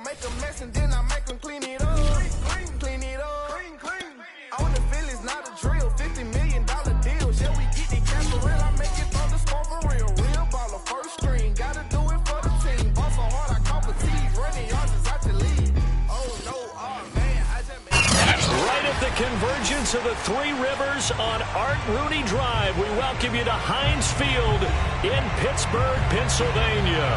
make a mess and then I make them clean it up. Clean it up. Clean. On the Phillies, not a drill. $50 million deal. Shall we get the cash for real? I make it from the score for real. Real baller, first string. Gotta do it for the team. Ball so hard, I call fatigue. Running yards is out the lead. Oh, no. Oh, man. I just made Right at the convergence of the Three Rivers on Art Rooney Drive, we welcome you to Heinz Field in Pittsburgh, Pennsylvania.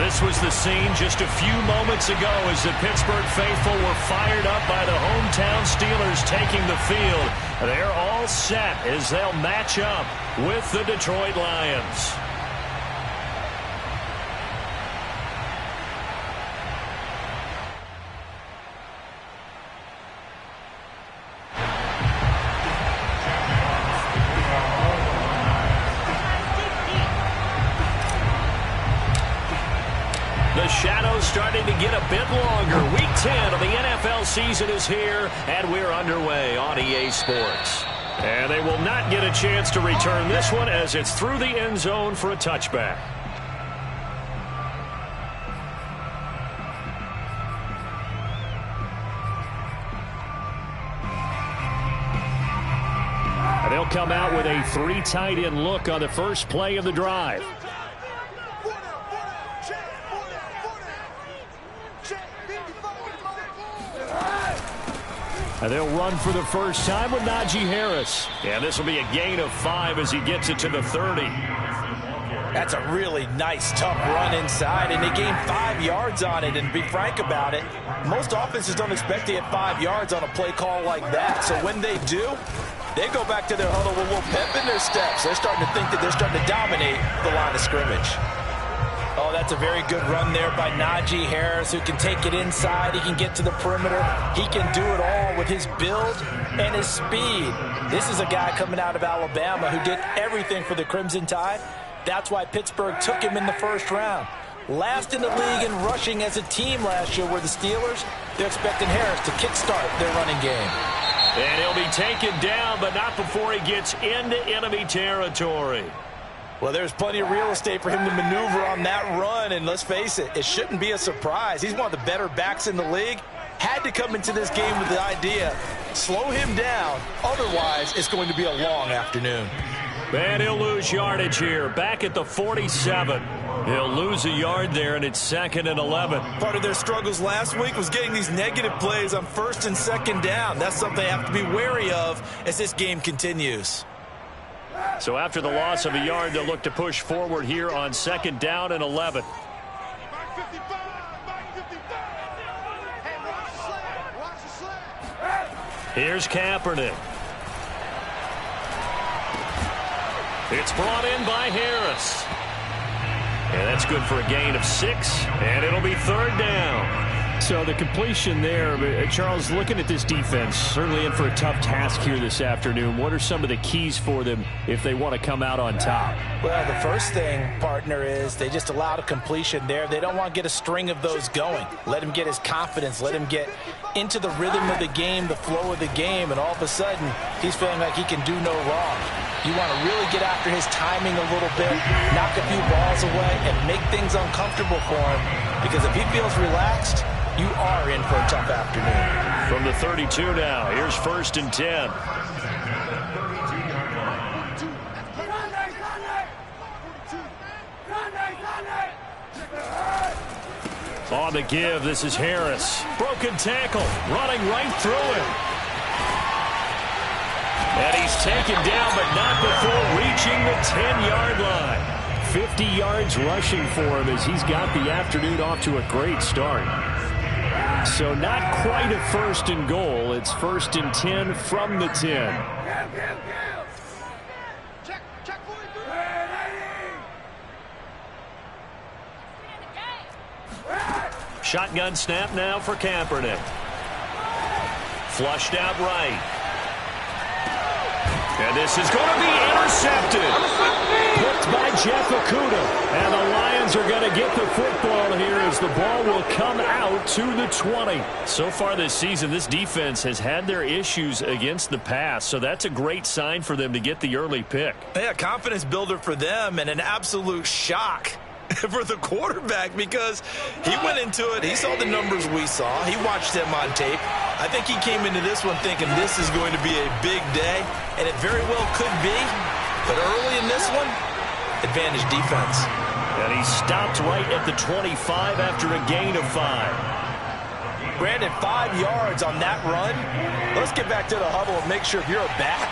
This was the scene just a few moments ago as the Pittsburgh faithful were fired up by the hometown Steelers taking the field. They're all set as they'll match up with the Detroit Lions. The shadow's starting to get a bit longer. Week 10 of the NFL season is here, and we're underway on EA Sports. And they will not get a chance to return this one as it's through the end zone for a touchback. And they'll come out with a 3 tight end look on the first play of the drive. And they'll run for the first time with Najee Harris. And this will be a gain of 5 as he gets it to the 30. That's a really nice, tough run inside, and they gained 5 yards on it. And to be frank about it, most offenses don't expect to get 5 yards on a play call like that. So when they do, they go back to their huddle with a little pep in their steps. They're starting to think that they're starting to dominate the line of scrimmage. Oh, that's a very good run there by Najee Harris, who can take it inside. He can get to the perimeter. He can do it all with his build and his speed. This is a guy coming out of Alabama who did everything for the Crimson Tide. That's why Pittsburgh took him in the first round. Last in the league in rushing as a team last year were the Steelers. They're expecting Harris to kickstart their running game. And he'll be taken down, but not before he gets into enemy territory. Well, there's plenty of real estate for him to maneuver on that run, and let's face it, it shouldn't be a surprise. He's one of the better backs in the league. Had to come into this game with the idea, slow him down, otherwise it's going to be a long afternoon. And he'll lose yardage here, back at the 47. He'll lose a yard there, and it's 2nd and 11. Part of their struggles last week was getting these negative plays on 1st and 2nd down. That's something they have to be wary of as this game continues. So after the loss of a yard, they'll look to push forward here on 2nd down and 11. Here's Kaepernick. It's brought in by Harris. And that's good for a gain of 6, and it'll be 3rd down. So the completion there, Charles, looking at this defense, certainly in for a tough task here this afternoon. What are some of the keys for them if they want to come out on top? Well, the first thing, partner, is they just allowed a completion there. They don't want to get a string of those going. Let him get his confidence. Let him get into the rhythm of the game, the flow of the game, and all of a sudden he's feeling like he can do no wrong. You want to really get after his timing a little bit, knock a few balls away, and make things uncomfortable for him. Because if he feels relaxed, you are in for a tough afternoon. From the 32 now, here's 1st and 10. On the give, this is Harris. Broken tackle, running right through him. And he's taken down, but not before reaching the 10-yard line. 50 yards rushing for him as he's got the afternoon off to a great start. So not quite a 1st and goal. It's 1st and 10 from the 10. Shotgun snap now for Kaepernick. Flushed out right. And this is going to be intercepted. Picked by Jeff Okudah. And the Lions are going to get the football here as the ball will come out to the 20. So far this season, this defense has had their issues against the pass. So that's a great sign for them to get the early pick. Yeah, confidence builder for them and an absolute shock for the quarterback because he went into it. He saw the numbers we saw. He watched them on tape. I think he came into this one thinking this is going to be a big day, and it very well could be. But early in this one, advantage defense. And he stopped right at the 25 after a gain of 5. Brandon, 5 yards on that run. Let's get back to the huddle and make sure if you're a back,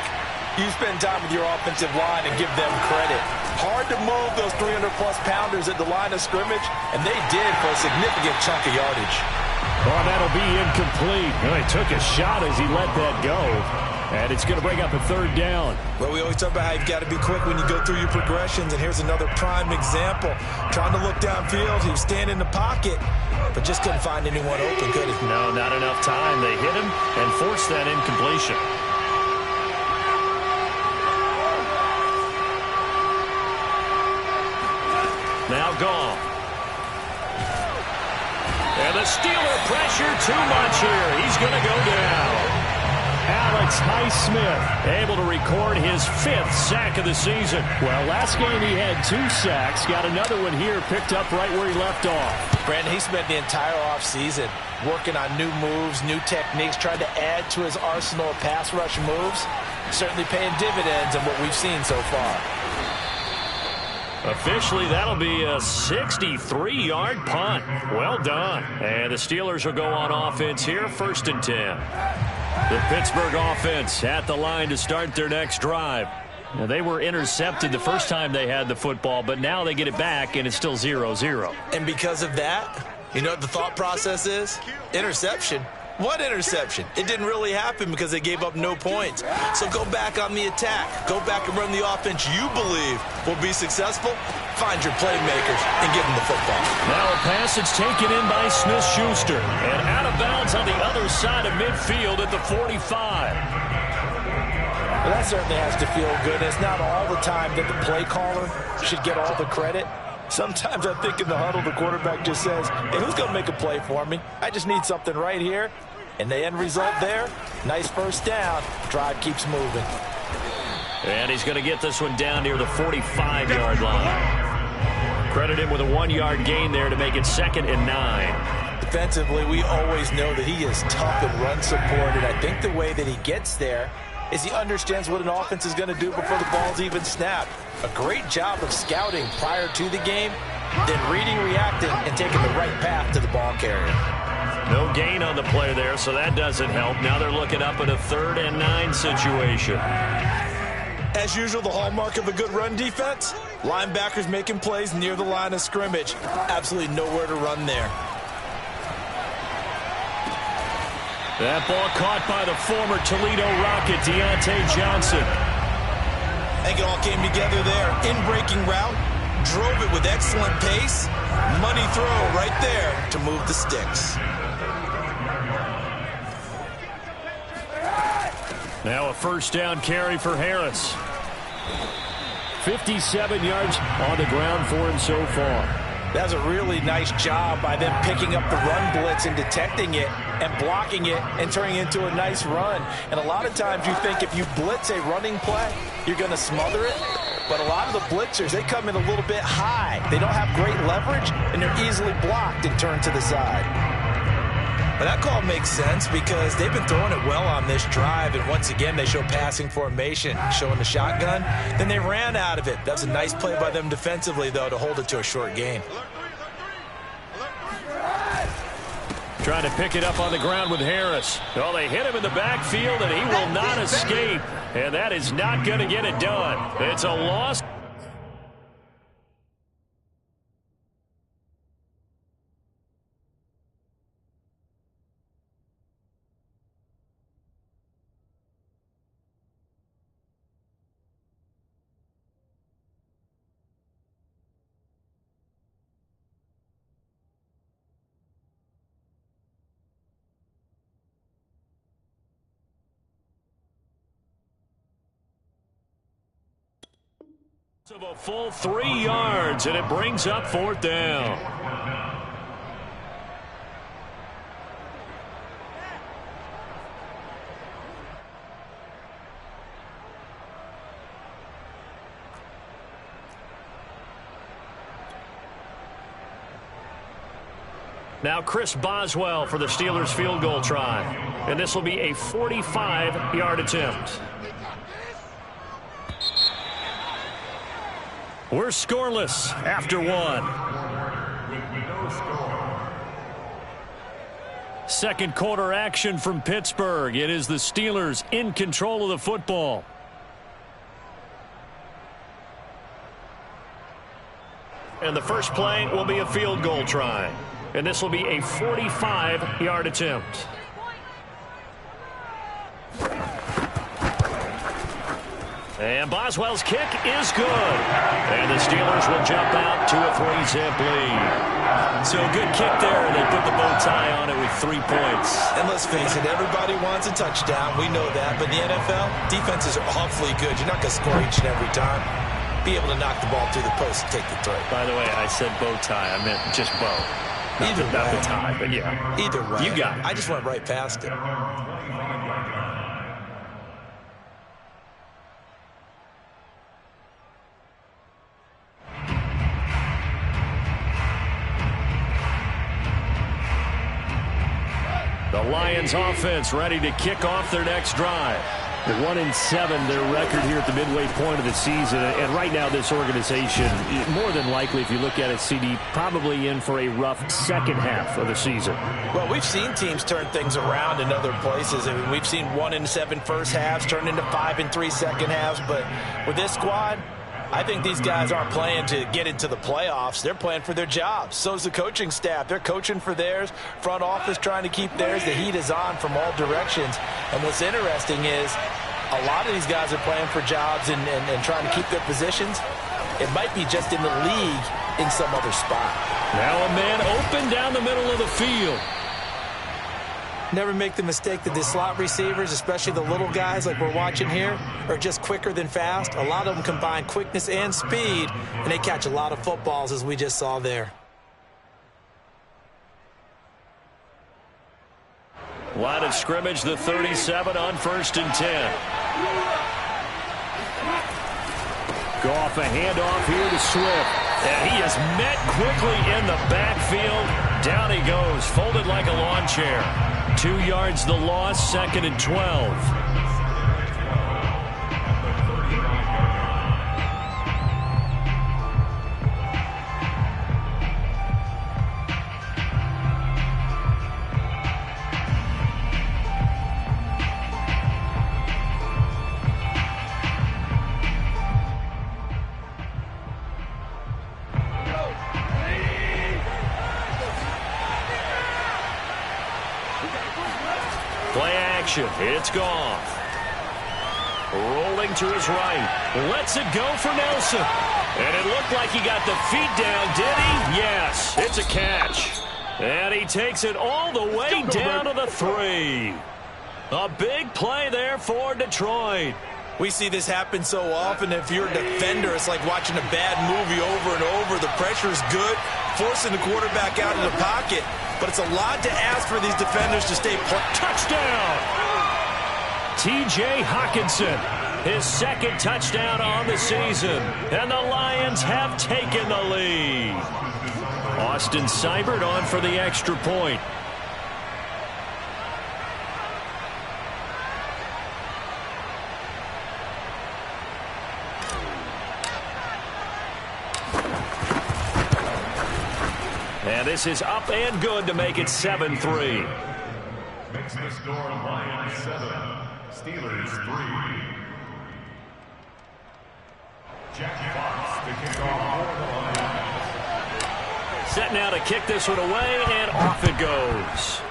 you spend time with your offensive line and give them credit. Hard to move those 300-plus pounders at the line of scrimmage, and they did for a significant chunk of yardage. Well, that'll be incomplete. And he took a shot as he let that go. And it's going to bring up a 3rd down. Well, we always talk about how you've got to be quick when you go through your progressions, and here's another prime example. Trying to look downfield, he was standing in the pocket, but just couldn't find anyone open, could he? No, not enough time. They hit him and forced that incompletion. Now gone. And the Steeler pressure too much here. He's going to go down. Alex Highsmith able to record his 5th sack of the season. Well, last game he had 2 sacks. Got another one here picked up right where he left off. Brandon, he spent the entire offseason working on new moves, new techniques, trying to add to his arsenal of pass rush moves. Certainly paying dividends in what we've seen so far. Officially, that'll be a 63-yard punt. Well done. And the Steelers will go on offense here, 1st and 10. The Pittsburgh offense at the line to start their next drive. Now, they were intercepted the first time they had the football, but now they get it back, and it's still 0-0. And because of that, you know what the thought process is? Interception. What interception? It didn't really happen because they gave up no points. So go back on the attack. Go back and run the offense you believe will be successful. Find your playmakers and give them the football. Now a pass that's taken in by Smith-Schuster. And out of bounds on the other side of midfield at the 45. Well, that certainly has to feel good. It's not all the time that the play caller should get all the credit. Sometimes I think in the huddle, the quarterback just says, hey, who's going to make a play for me? I just need something right here. And the end result there, nice 1st down. Drive keeps moving. And he's going to get this one down near the 45-yard line. Credit him with a 1-yard gain there to make it 2nd and 9. Defensively, we always know that he is tough and run supported. I think the way that he gets there is he understands what an offense is going to do before the ball's even snapped. A great job of scouting prior to the game, then reading, reacting, and taking the right path to the ball carrier. No gain on the play there, so that doesn't help. Now they're looking up at a 3rd and 9 situation. As usual, the hallmark of a good run defense, linebackers making plays near the line of scrimmage. Absolutely nowhere to run there. That ball caught by the former Toledo Rocket, Deontay Johnson. I think it all came together there. In-breaking route, drove it with excellent pace. Money throw right there to move the sticks. Now a 1st down carry for Harris. 57 yards on the ground for him so far. That was a really nice job by them picking up the run blitz and detecting it and blocking it and turning it into a nice run. And a lot of times you think if you blitz a running play, you're going to smother it. But a lot of the blitzers, they come in a little bit high. They don't have great leverage, and they're easily blocked and turned to the side. But that call makes sense because they've been throwing it well on this drive, and once again, they show passing formation, showing the shotgun. Then they ran out of it. That's a nice play by them defensively, though, to hold it to a short gain. Trying to pick it up on the ground with Harris. Well, they hit him in the backfield, and he will not escape. And that is not going to get it done. It's a loss. Of a full 3 yards, and it brings up 4th down. Now Chris Boswell for the Steelers field goal try. And this will be a 45-yard attempt. We're scoreless after one. Second quarter action from Pittsburgh. It is the Steelers in control of the football. And the first play will be a field goal try. And this will be a 45-yard attempt. And Boswell's kick is good. And the Steelers will jump out to a 3-zip lead. So a good kick there. They put the bow tie on it with 3 points. And let's face it, everybody wants a touchdown. We know that. But in the NFL, defenses are awfully good. You're not going to score each and every time. Be able to knock the ball through the post and take the throw. By the way, I said bow tie. I meant just bow. Not the tie, but yeah. Either way. You got it. I just went right past it. The Lions offense ready to kick off their next drive. They're 1-7, their record here at the midway point of the season. And right now this organization, more than likely, if you look at it, CD, probably in for a rough second half of the season. Well, we've seen teams turn things around in other places. I mean, we've seen 1-7 first halves turn into 5-3 second halves. But with this squad, I think these guys aren't playing to get into the playoffs. They're playing for their jobs. So's the coaching staff. They're coaching for theirs. Front office trying to keep theirs. The heat is on from all directions. And what's interesting is a lot of these guys are playing for jobs and trying to keep their positions. It might be just in the league in some other spot. Now a man open down the middle of the field. Never make the mistake that the slot receivers, especially the little guys like we're watching here, are just quicker than fast. A lot of them combine quickness and speed, and they catch a lot of footballs, as we just saw there. Line of scrimmage, the 37 on 1st and 10. Goff, a handoff here to Swift. And he is met quickly in the backfield. Down he goes, folded like a lawn chair. 2 yards the loss, 2nd and 12. Play action. It's Goff. Rolling to his right. Lets it go for Nelson. And it looked like he got the feet down, did he? Yes, it's a catch. And he takes it all the way down to the 3. A big play there for Detroit. We see this happen so often. If you're a defender, it's like watching a bad movie over and over. The pressure is good, forcing the quarterback out of the pocket. But it's a lot to ask for these defenders to stay put. Touchdown! T.J. Hockenson, his 2nd touchdown on the season. And the Lions have taken the lead. Austin Seibert on for the extra point. And this is up and good to make it 7-3. Makes the score Lions 7, Steelers 3. Jack Fox to kick off for the Lions. Set now to kick this one away, and off it goes.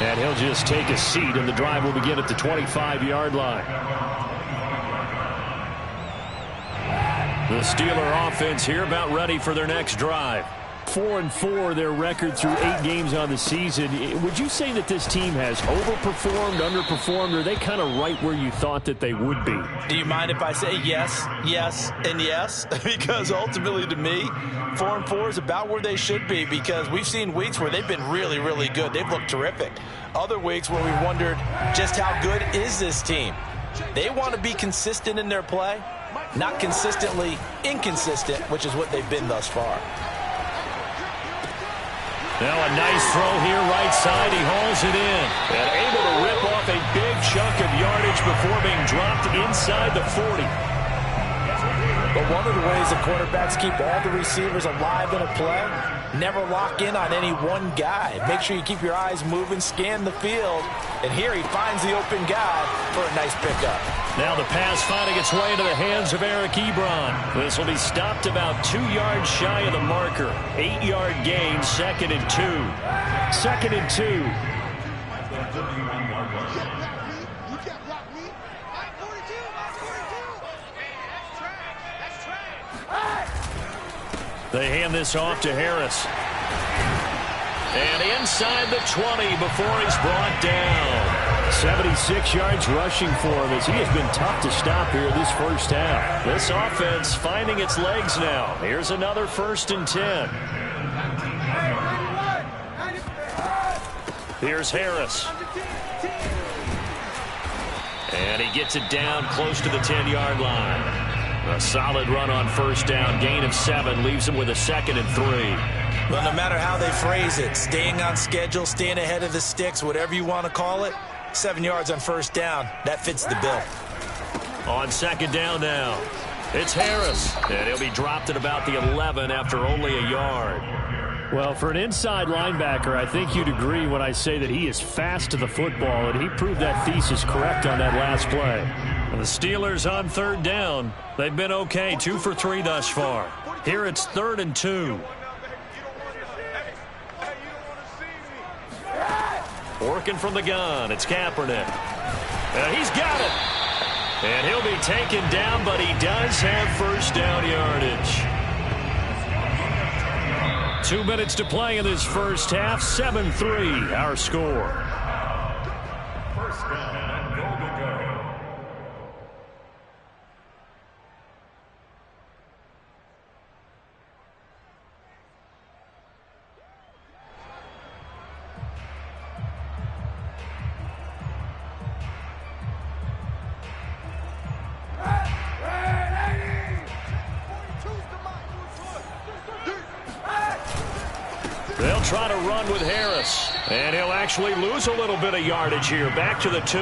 And he'll just take a seat, and the drive will begin at the 25-yard line. The Steeler offense here about ready for their next drive. 4-4 their record through 8 games on the season. Would you say that this team has overperformed, underperformed, or are they kind of right where you thought that they would be? Do you mind if I say yes, yes, and yes? Because ultimately to me, 4-4 is about where they should be, because we've seen weeks where they've been really, really good. They've looked terrific. Other weeks where we wondered just how good is this team. They want to be consistent in their play. Not consistently inconsistent, which is what they've been thus far. Now a nice throw here, right side. He hauls it in. And able to rip off a big chunk of yardage before being dropped inside the 40. But one of the ways the quarterbacks keep all the receivers alive in a play, never lock in on any one guy. Make sure you keep your eyes moving, scan the field. And here he finds the open guy for a nice pickup. Now the pass finding its way into the hands of Eric Ebron. This will be stopped about 2 yards shy of the marker. 8-yard gain, 2nd and 2. 2nd and 2. They hand this off to Harris. And inside the 20 before he's brought down. 76 yards rushing for him as he has been tough to stop here this first half. This offense finding its legs now. Here's another 1st and 10. Here's Harris. And he gets it down close to the 10-yard line. A solid run on 1st down. Gain of 7 leaves him with a 2nd and 3. Well, no matter how they phrase it, staying on schedule, staying ahead of the sticks, whatever you want to call it, 7 yards on 1st down. That fits the bill. On 2nd down now, it's Harris. And he'll be dropped at about the 11 after only a yard. Well, for an inside linebacker, I think you'd agree when I say that he is fast to the football, and he proved that thesis correct on that last play. And the Steelers on 3rd down. They've been okay, 2 for 3 thus far. Here it's 3rd and 2. Working from the gun, it's Kaepernick. And he's got it. And he'll be taken down, but he does have 1st down yardage. 2 minutes to play in this first half. 7-3, our score. First down, goal to go. They'll try to run with Harris. And he'll actually lose a little bit of yardage here. Back to the 2.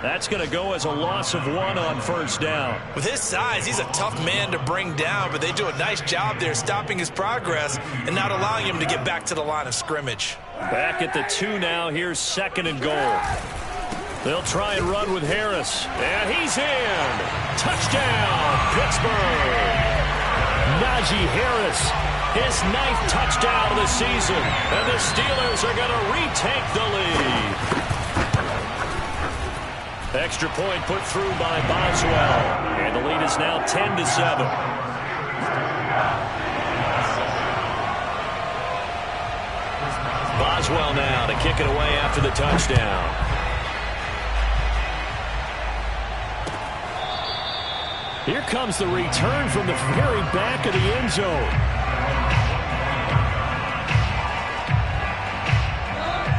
That's going to go as a loss of 1 on 1st down. With his size, he's a tough man to bring down, but they do a nice job there stopping his progress and not allowing him to get back to the line of scrimmage. Back at the 2 now. Here's 2nd and goal. They'll try and run with Harris. And he's in. Touchdown, Pittsburgh. Najee Harris. His 9th touchdown of the season. And the Steelers are going to retake the lead. Extra point put through by Boswell. And the lead is now 10-7. Boswell now to kick it away after the touchdown. Here comes the return from the very back of the end zone.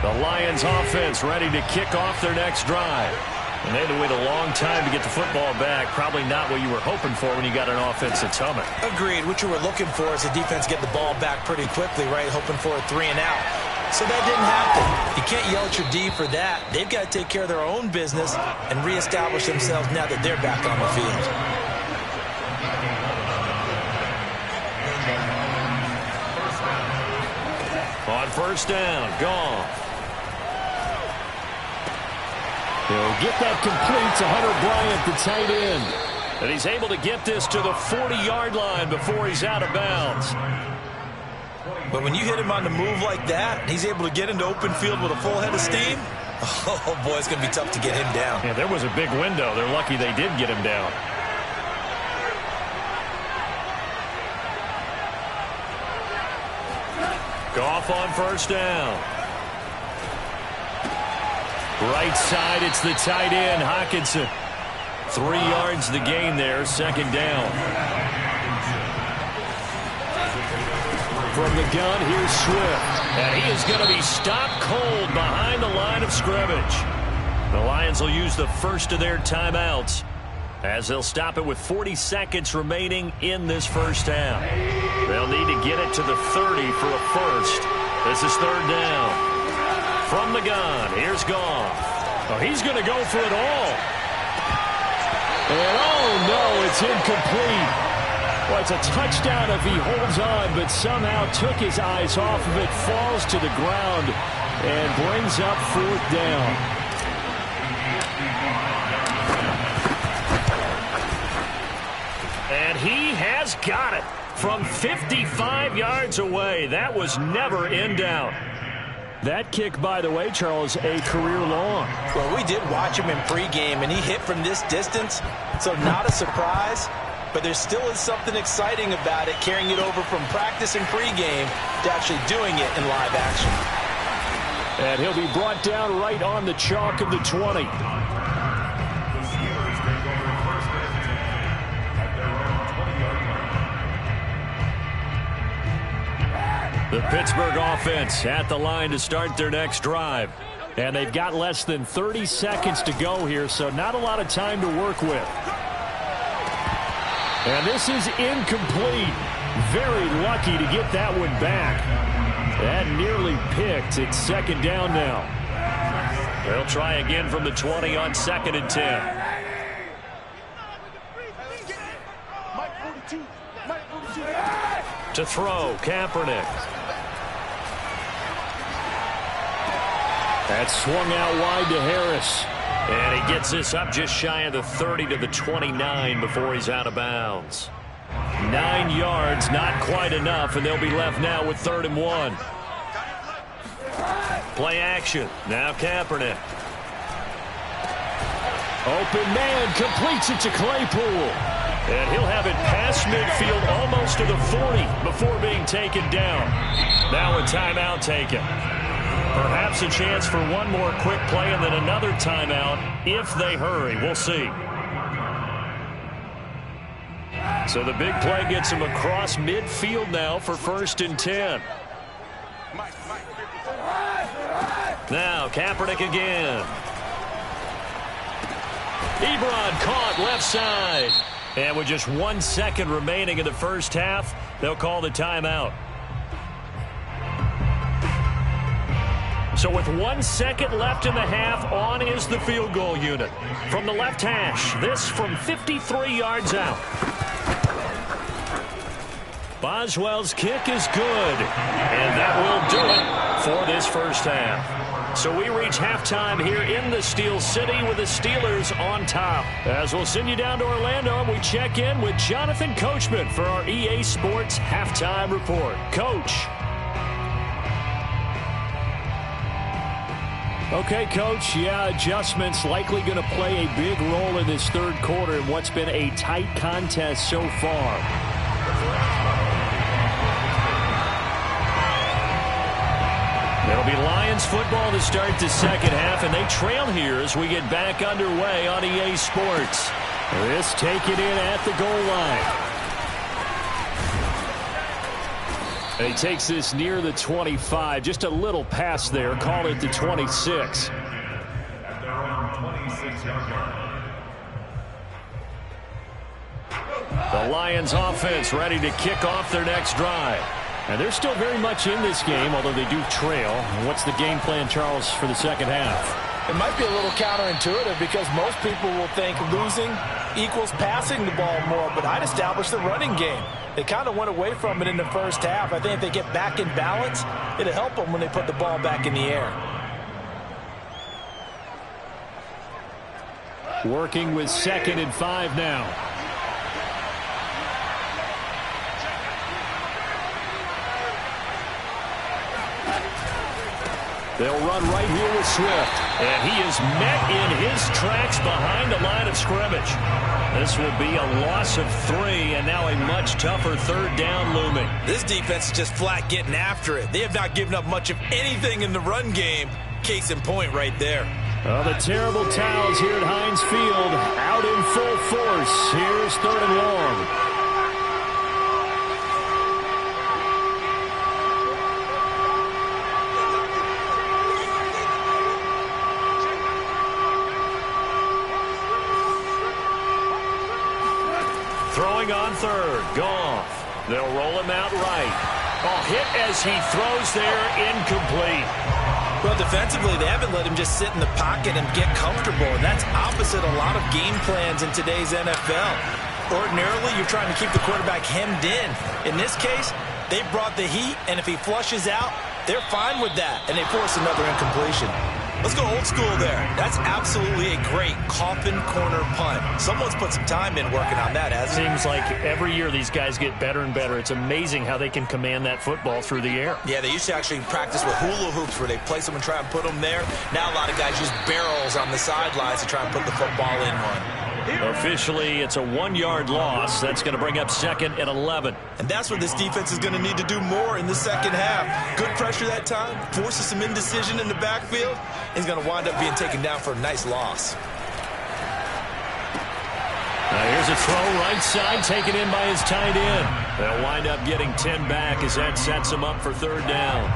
The Lions offense ready to kick off their next drive. And they had to wait a long time to get the football back. Probably not what you were hoping for when you got an offense that's humming. Agreed. What you were looking for is the defense get the ball back pretty quickly, right? Hoping for a 3 and out. So that didn't happen. You can't yell at your D for that. They've got to take care of their own business and reestablish themselves now that they're back on the field. On 1st down, gone. He'll get that complete to Hunter Bryant, the tight end. And he's able to get this to the 40-yard line before he's out of bounds. But when you hit him on the move like that, he's able to get into open field with a full head of steam. Oh, boy, it's going to be tough to get him down. Yeah, there was a big window. They're lucky they did get him down. Goff on 1st down. Right side, it's the tight end, Hockenson. 3 yards the gain there, 2nd down. From the gun, here's Swift. And he is going to be stopped cold behind the line of scrimmage. The Lions will use the first of their timeouts. as they'll stop it with 40 seconds remaining in this first half. They'll need to get it to the 30 for a first. This is third down. From the gun, here's Goff. Oh, he's going to go for it all. And oh no, it's incomplete. Well, it's a touchdown if he holds on, but somehow took his eyes off of it, falls to the ground, and brings up fourth down. And he has got it from 55 yards away. That was never in doubt. That kick, by the way, Charles, a career long. Well, we did watch him in pregame, and he hit from this distance, so not a surprise. But there still is something exciting about it, carrying it over from practice and pregame to actually doing it in live action. And he'll be brought down right on the chalk of the 20. The Pittsburgh offense at the line to start their next drive. And they've got less than 30 seconds to go here, so not a lot of time to work with. And this is incomplete. Very lucky to get that one back. That nearly picked. It's second down now. They'll try again from the 20 on 2nd and 10. To throw, Kaepernick. That's swung out wide to Harris. And he gets this up just shy of the 30 to the 29 before he's out of bounds. 9 yards, not quite enough, and they'll be left now with 3rd and 1. Play action. Now Kaepernick. Open man, completes it to Claypool. And he'll have it past midfield almost to the 40 before being taken down. Now a timeout taken. Perhaps a chance for one more quick play and then another timeout if they hurry. We'll see. So the big play gets him across midfield now for 1st and 10. Now Kaepernick again. Ebron caught left side. And with just 1 second remaining in the first half, they'll call the timeout. So with 1 second left in the half, on is the field goal unit. From the left hash, this from 53 yards out. Boswell's kick is good. And that will do it for this first half. So we reach halftime here in the Steel City with the Steelers on top. As we'll send you down to Orlando, we check in with Jonathan Coachman for our EA Sports Halftime Report. Coach. Okay, Coach, yeah, adjustments likely going to play a big role in this third quarter in what's been a tight contest so far. It'll be Lions football to start the second half, and they trail here as we get back underway on EA Sports. This taken in at the goal line. And he takes this near the 25, just a little pass there, call it the 26. At their own 26-yard line. The Lions offense ready to kick off their next drive. And they're still very much in this game, although they do trail. What's the game plan, Charles, for the second half? It might be a little counterintuitive because most people will think losing equals passing the ball more, but I'd establish the running game. They kind of went away from it in the first half. I think if they get back in balance, it'll help them when they put the ball back in the air. Working with 2nd and 5 now. They'll run right here with Swift. And he is met in his tracks behind the line of scrimmage. This will be a loss of 3, and now a much tougher 3rd down looming. This defense is just flat getting after it. They have not given up much of anything in the run game. Case in point right there. The terrible towels here at Heinz Field out in full force. Here's 3rd and long. Throwing on third. Goff. They'll roll him out right. Oh, hit as he throws there, incomplete. Well, defensively, they haven't let him just sit in the pocket and get comfortable, and that's opposite a lot of game plans in today's NFL. Ordinarily, you're trying to keep the quarterback hemmed in. In this case, they brought the heat, and if he flushes out, they're fine with that, and they force another incompletion. Let's go old school there. That's absolutely a great coffin corner punt. Someone's put some time in working on that, hasn't it? Seems like every year these guys get better and better. It's amazing how they can command that football through the air. Yeah, they used to actually practice with hula hoops where they place them and try and put them there. Now a lot of guys use barrels on the sidelines to try and put the football in one. Officially, it's a 1-yard loss. That's going to bring up 2nd and 11. And that's what this defense is going to need to do more in the second half. Good pressure that time, forces some indecision in the backfield. He's going to wind up being taken down for a nice loss. Now here's a throw right side, taken in by his tight end. They'll wind up getting 10 back as that sets him up for 3rd down.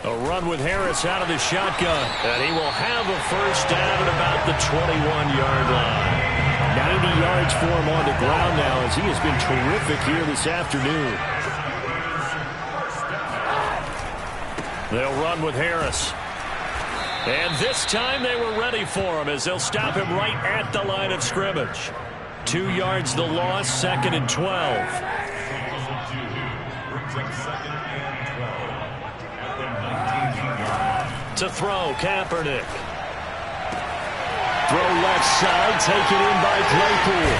A run with Harris out of the shotgun, and he will have a 1st down at about the 21-yard line. 90 yards for him on the ground now as he has been terrific here this afternoon. They'll run with Harris. And this time they were ready for him as they'll stop him right at the line of scrimmage. 2 yards the loss, 2nd and 12. To throw, Kaepernick. Throw left side, taken in by Claypool.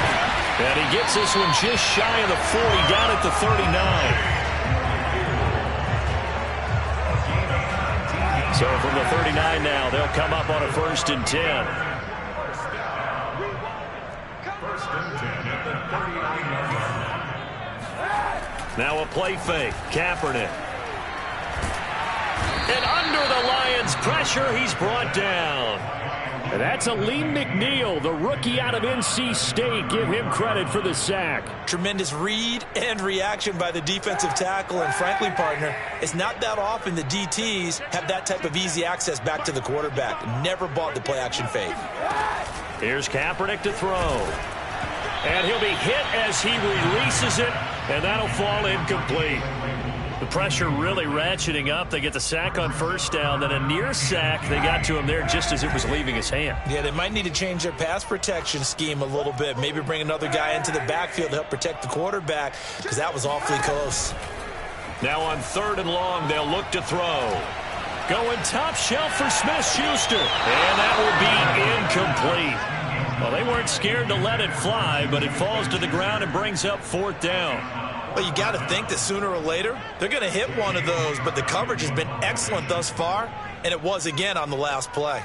And he gets this one just shy of the 40, down at the 39. So from the 39 now, they'll come up on a 1st and 10. 1st and 10 at the 39 yard line. Now a play fake, Kaepernick. And under the Lions' pressure, he's brought down. And that's Aleem McNeil, the rookie out of NC State. Give him credit for the sack. Tremendous read and reaction by the defensive tackle. And frankly, partner, it's not that often the DTs have that type of easy access back to the quarterback. Never bought the play-action fake. Here's Kaepernick to throw. And he'll be hit as he releases it, and that'll fall incomplete. The pressure really ratcheting up. They get the sack on 1st down, then a near sack. They got to him there just as it was leaving his hand. Yeah, they might need to change their pass protection scheme a little bit. Maybe bring another guy into the backfield to help protect the quarterback, because that was awfully close. Now on 3rd and long, they'll look to throw. Going top shelf for Smith-Schuster. And that will be incomplete. Well, they weren't scared to let it fly, but it falls to the ground and brings up 4th down. Well, you got to think that sooner or later, they're going to hit one of those, but the coverage has been excellent thus far, and it was again on the last play.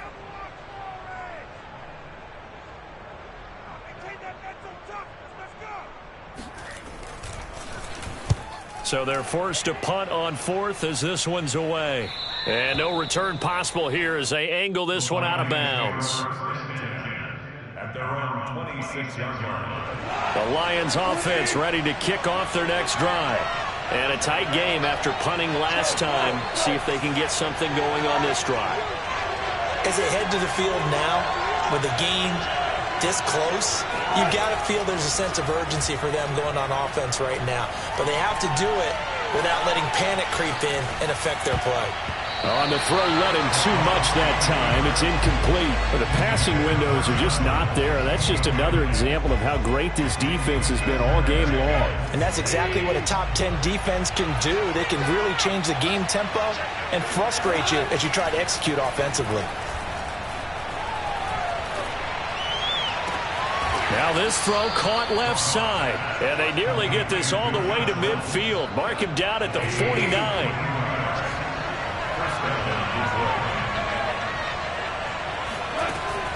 So they're forced to punt on 4th as this one's away. And no return possible here as they angle this one out of bounds. At their own 26-yard line. The Lions offense ready to kick off their next drive. And a tight game after punting last time. See if they can get something going on this drive. As they head to the field now, with the game this close, you've got to feel there's a sense of urgency for them going on offense right now. But they have to do it without letting panic creep in and affect their play. On the throw, let him too much that time. It's incomplete. But the passing windows are just not there. That's just another example of how great this defense has been all game long. And that's exactly what a top 10 defense can do. They can really change the game tempo and frustrate you as you try to execute offensively. Now this throw caught left side. And they nearly get this all the way to midfield. Mark him down at the 49.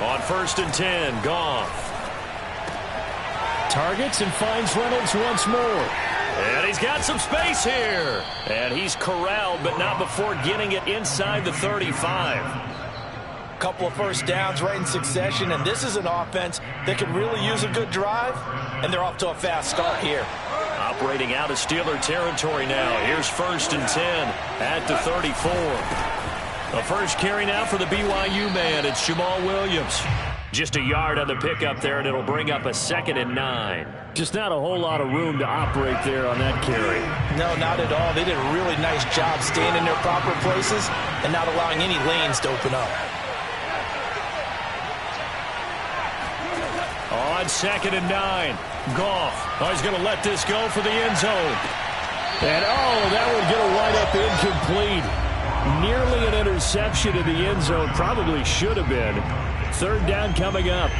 On 1st and 10, Goff. Targets and finds Reynolds once more. And he's got some space here. And he's corralled, but not before getting it inside the 35. Couple of 1st downs right in succession, and this is an offense that could really use a good drive, and they're off to a fast start here. Operating out of Steeler territory now. Here's 1st and 10 at the 34. A first carry now for the BYU man. It's Jamal Williams. Just a yard on the pickup there, and it'll bring up a 2nd and 9. Just not a whole lot of room to operate there on that carry. No, not at all. They did a really nice job staying in their proper places and not allowing any lanes to open up. On 2nd and 9, Goff. Oh, he's going to let this go for the end zone. And, that would get a wide-up incomplete. Nearly an interception in the end zone. Probably should have been. 3rd down coming up.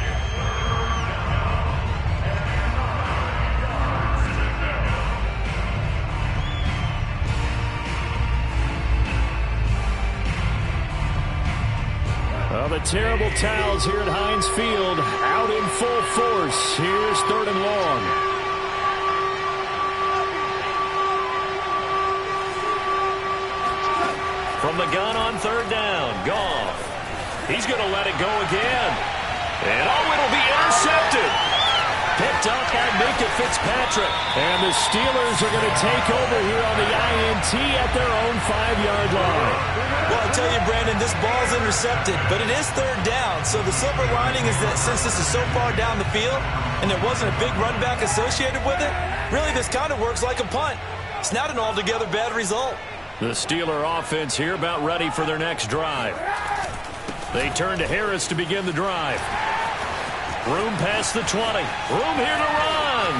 Well, the terrible towels here at Heinz Field out in full force. Here's 3rd and long. From the gun on 3rd down, Goff. He's going to let it go again. And, it'll be intercepted. Picked up by Minkah Fitzpatrick. And the Steelers are going to take over here on the INT at their own 5-yard line. Well, I tell you, Brandon, this ball's intercepted, but it is 3rd down. So the silver lining is that since this is so far down the field and there wasn't a big run back associated with it, really this kind of works like a punt. It's not an altogether bad result. The Steeler offense here about ready for their next drive. They turn to Harris to begin the drive. Room past the 20. Room here to run.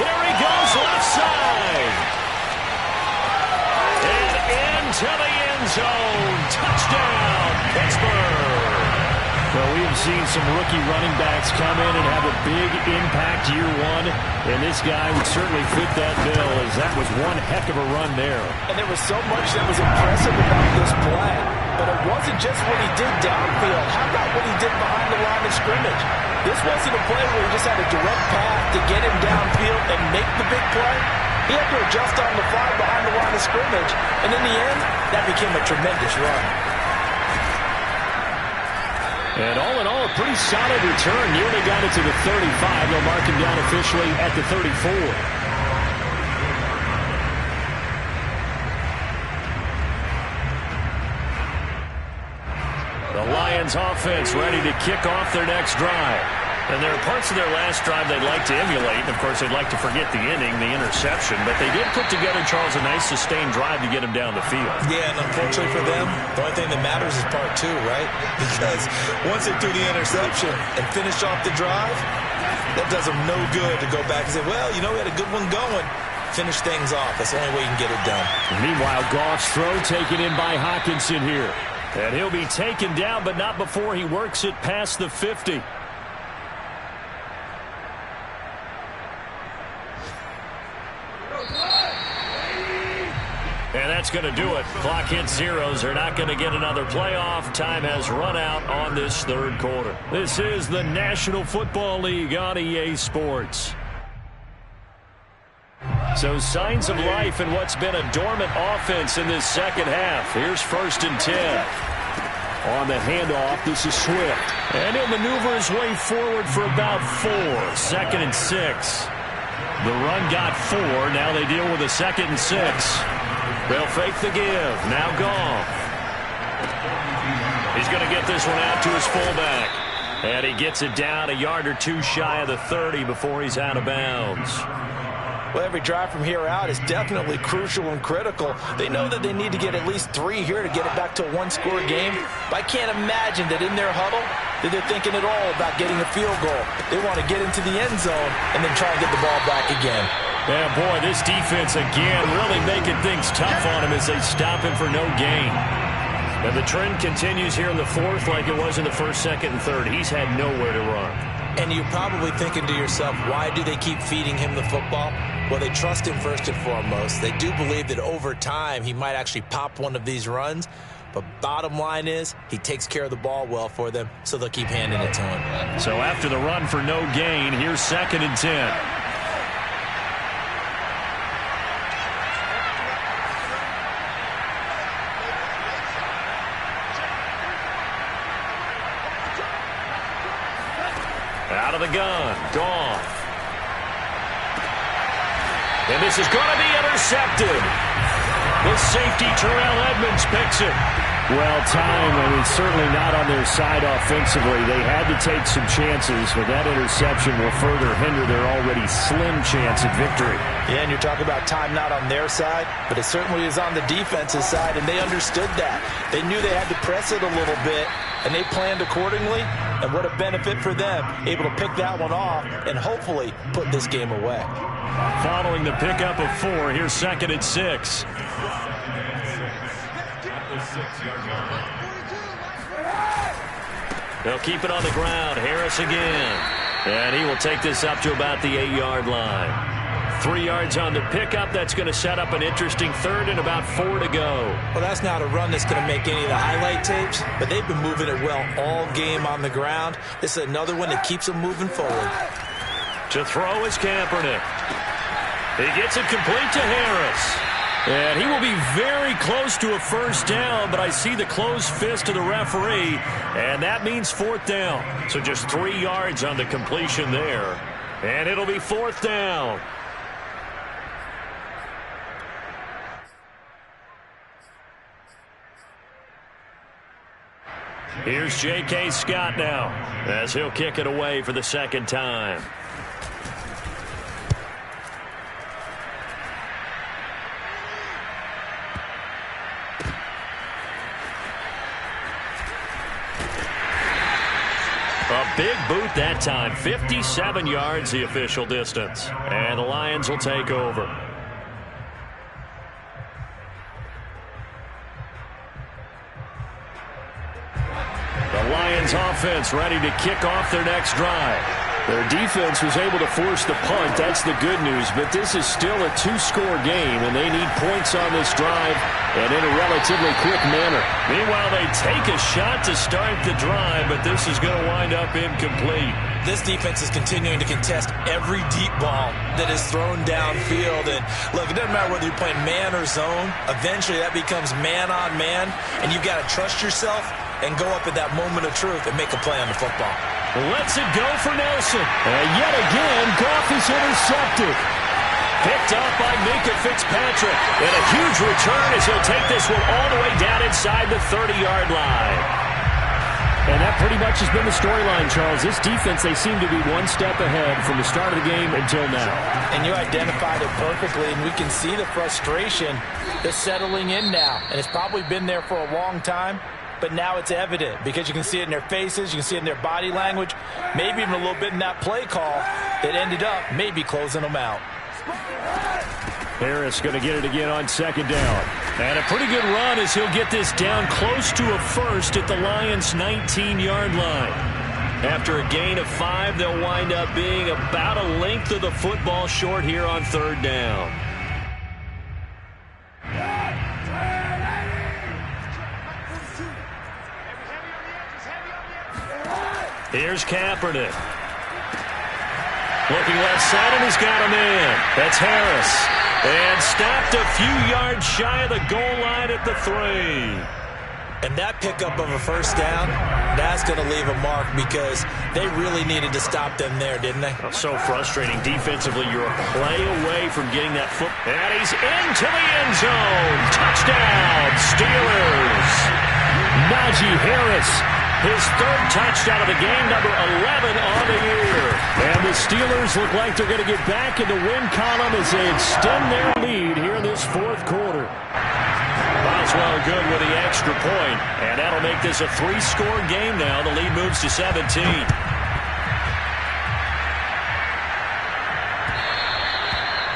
There he goes, left side. And into the end zone. Touchdown, Pittsburgh. Well, we have seen some rookie running backs come in and have a big impact year one, and this guy would certainly fit that bill, as that was one heck of a run there. And there was so much that was impressive about this play, but it wasn't just what he did downfield. How about what he did behind the line of scrimmage? This wasn't a play where he just had a direct path to get him downfield and make the big play. He had to adjust on the fly behind the line of scrimmage, and in the end, that became a tremendous run. And all in all, a pretty solid return. Nearly got it to the 35. They'll mark him down officially at the 34. The Lions offense ready to kick off their next drive. And there are parts of their last drive they'd like to emulate. Of course, they'd like to forget the inning, the interception. But they did put together, Charles, a nice sustained drive to get him down the field. Yeah, and unfortunately for them, the only thing that matters is part 2, right? Because once they threw the interception and finished off the drive, that does them no good to go back and say, well, we had a good one going. Finish things off. That's the only way you can get it done. Meanwhile, Goff's throw taken in by Hockenson here. And he'll be taken down, but not before he works it past the 50. And that's going to do it. Clock hits zeros. They're not going to get another playoff. Time has run out on this 3rd quarter. This is the National Football League on EA Sports. So signs of life in what's been a dormant offense in this 2nd half. Here's 1st and 10. On the handoff, this is Swift. And he'll maneuver his way forward for about 4. 2nd and 6. The run got 4. Now they deal with a 2nd and 6. They'll fake the give. Now Goff. He's going to get this one out to his fullback. And he gets it down a yard or 2 shy of the 30 before he's out of bounds. Well, every drive from here out is definitely crucial and critical. They know that they need to get at least 3 here to get it back to a 1-score game. But I can't imagine that in their huddle that they're thinking at all about getting a field goal. They want to get into the end zone and then try and get the ball back again. Yeah, boy, this defense again really making things tough on him as they stop him for no gain. And the trend continues here in the 4th like it was in the 1st, 2nd, and 3rd. He's had nowhere to run. And you're probably thinking to yourself, why do they keep feeding him the football? Well, they trust him first and foremost. They do believe that over time he might actually pop one of these runs. But bottom line is he takes care of the ball well for them, so they'll keep handing it to him. So after the run for no gain, here's 2nd and 10. Out of the gun, Goff. And this is going to be intercepted. The safety, Terrell Edmunds, picks it. Well, time, certainly not on their side offensively. They had to take some chances, but that interception will further hinder their already slim chance at victory. Yeah, and you're talking about time not on their side, but it certainly is on the defense's side, and they understood that. They knew they had to press it a little bit, and they planned accordingly, and what a benefit for them, able to pick that one off and hopefully put this game away. Following the pickup of 4, here's 2nd and 6. They'll keep it on the ground. Harris again. And he will take this up to about the 8-yard line. 3 yards on the pickup. That's going to set up an interesting 3rd and about 4 to go. Well, that's not a run that's going to make any of the highlight tapes, but they've been moving it well all game on the ground. This is another one that keeps them moving forward. To throw is Kaepernick. He gets it complete to Harris. And he will be very close to a 1st down, but I see the closed fist of the referee, and that means 4th down. So just 3 yards on the completion there. And it'll be 4th down. Here's J.K. Scott now, as he'll kick it away for the 2nd time. A big boot that time. 57 yards the official distance. And the Lions will take over. The Lions offense ready to kick off their next drive. Their defense was able to force the punt. That's the good news. But this is still a 2-score game, and they need points on this drive and in a relatively quick manner. Meanwhile, they take a shot to start the drive, but this is going to wind up incomplete. This defense is continuing to contest every deep ball that is thrown downfield. And look, it doesn't matter whether you're playing man or zone. Eventually, that becomes man on man, and you've got to trust yourself and go up at that moment of truth and make a play on the football. Lets it go for Nelson. And yet again, Goff is intercepted. Picked up by Minkah Fitzpatrick. And a huge return as he'll take this one all the way down inside the 30-yard line. And that pretty much has been the storyline, Charles. This defense, they seem to be one step ahead from the start of the game until now. And you identified it perfectly, and we can see the frustration that's settling in now. And it's probably been there for a long time. But now it's evident because you can see it in their faces, you can see it in their body language, maybe even a little bit in that play call that ended up maybe closing them out. Harris going to get it again on 2nd down. And a pretty good run as he'll get this down close to a 1st at the Lions' 19-yard line. After a gain of 5, they'll wind up being about a length of the football short here on 3rd down. Here's Kaepernick. Looking left side, and he's got a man. That's Harris. And stopped a few yards shy of the goal line at the 3. And that pickup of a 1st down, that's going to leave a mark because they really needed to stop them there, didn't they? So frustrating. Defensively, you're a play away from getting that foot. And he's into the end zone. Touchdown, Steelers. Najee Harris. His 3rd touchdown of the game, number 11 on the year. And the Steelers look like they're going to get back in the win column as they extend their lead here in this 4th quarter. Boswell good with the extra point, and that'll make this a 3-score game now. The lead moves to 17.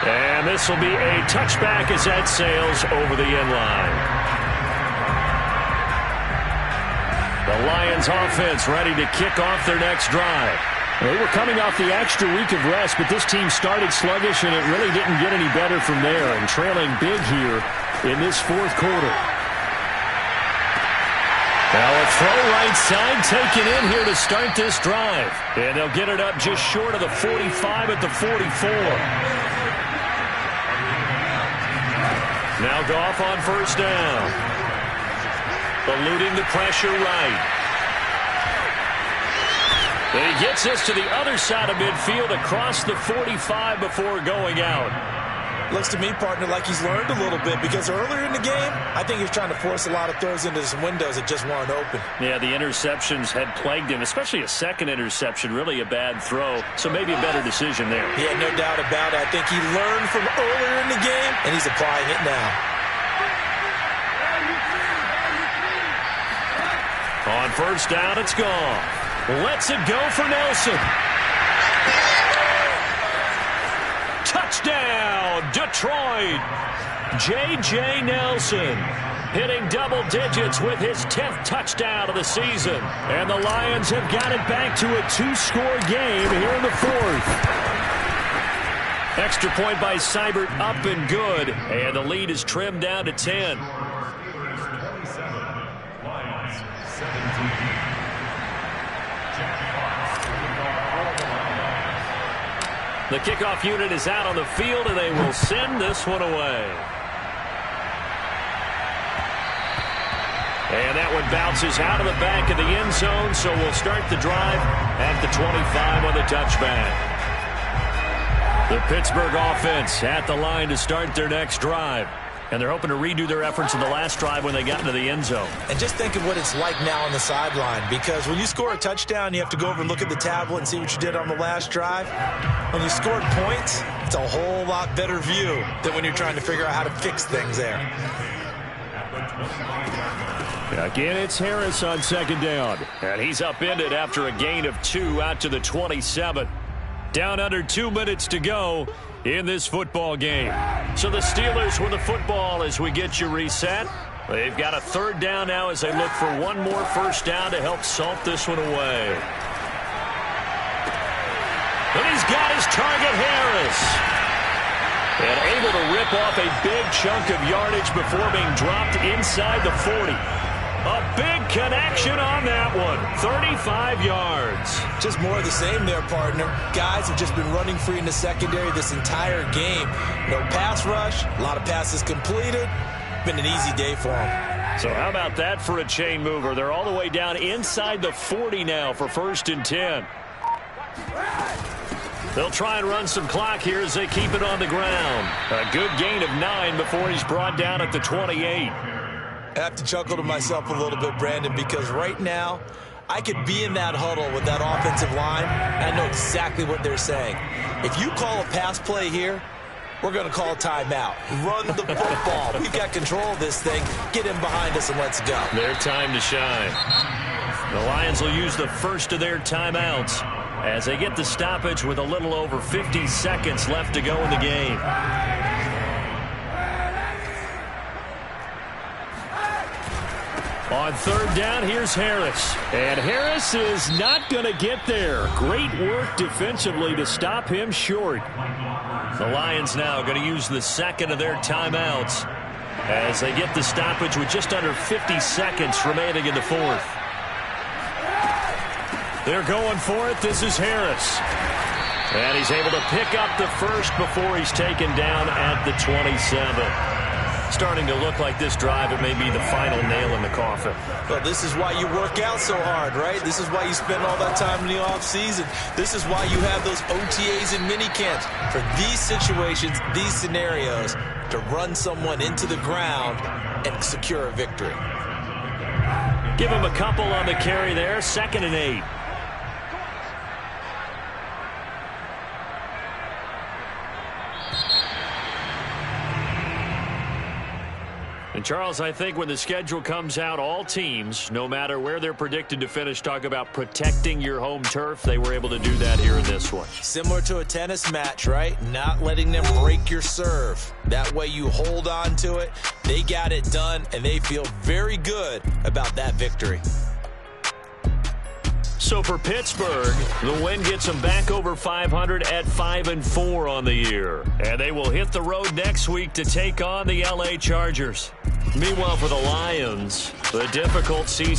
And this will be a touchback as that sails over the end line. The Lions offense ready to kick off their next drive. They were coming off the extra week of rest, but this team started sluggish, and it really didn't get any better from there, and trailing big here in this 4th quarter. Now a throw right side taken in here to start this drive. And they'll get it up just short of the 45 at the 44. Now Goff on 1st down. Eluding the pressure right. And he gets this to the other side of midfield across the 45 before going out. Looks to me, partner, like he's learned a little bit, because earlier in the game, I think he was trying to force a lot of throws into some windows that just weren't open. Yeah, the interceptions had plagued him, especially a second interception, really a bad throw. So maybe a better decision there. Yeah, no doubt about it. I think he learned from earlier in the game, and he's applying it now. On first down, it's gone. Lets it go for Nelson. Touchdown, Detroit. J.J. Nelson hitting double digits with his 10th touchdown of the season. And the Lions have got it back to a 2-score game here in the fourth. Extra point by Seibert, up and good. And the lead is trimmed down to 10. The kickoff unit is out on the field, and they will send this one away. And that one bounces out of the back of the end zone, so we'll start the drive at the 25 on the touchback. The Pittsburgh offense at the line to start their next drive. And they're hoping to redo their efforts in the last drive when they got into the end zone. And just think of what it's like now on the sideline, because when you score a touchdown, you have to go over and look at the tablet and see what you did on the last drive. When you scored points, it's a whole lot better view than when you're trying to figure out how to fix things there. Again, it's Harris on second down. And he's upended after a gain of 2 out to the 27. Down under 2 minutes to go in this football game. So the Steelers with the football as we get you reset. They've got a third down now as they look for one more first down to help salt this one away. And he's got his target, Harris. And able to rip off a big chunk of yardage before being dropped inside the 40. A big connection on that one. 35 yards. Just more of the same there, partner. Guys have just been running free in the secondary this entire game. No pass rush, a lot of passes completed. Been an easy day for them. So how about that for a chain mover? They're all the way down inside the 40 now for 1st and 10. They'll try and run some clock here as they keep it on the ground. A good gain of 9 before he's brought down at the 28. I have to chuckle to myself a little bit, Brandon, because right now I could be in that huddle with that offensive line, and I know exactly what they're saying. If you call a pass play here, we're going to call a timeout. Run the football. We've got control of this thing. Get in behind us and let's go. Their time to shine. The Lions will use the first of their timeouts as they get the stoppage with a little over 50 seconds left to go in the game. On third down, here's Harris. And Harris is not going to get there. Great work defensively to stop him short. The Lions now going to use the second of their timeouts as they get the stoppage with just under 50 seconds remaining in the fourth. They're going for it. This is Harris. And he's able to pick up the first before he's taken down at the 27. Starting to look like this drive, it may be the final nail in the coffin. Well, this is why you work out so hard, right? This is why you spend all that time in the offseason. This is why you have those OTAs and mini camps. For these situations, these scenarios, to run someone into the ground and secure a victory. Give him a couple on the carry there. 2nd and 8. And, Charles, I think when the schedule comes out, all teams, no matter where they're predicted to finish, talk about protecting your home turf. They were able to do that here in this one. Similar to a tennis match, right? Not letting them break your serve. That way you hold on to it. They got it done, and they feel very good about that victory. So for Pittsburgh, the win gets them back over 500 at 5-4 on the year. And they will hit the road next week to take on the LA Chargers. Meanwhile, for the Lions, the difficult season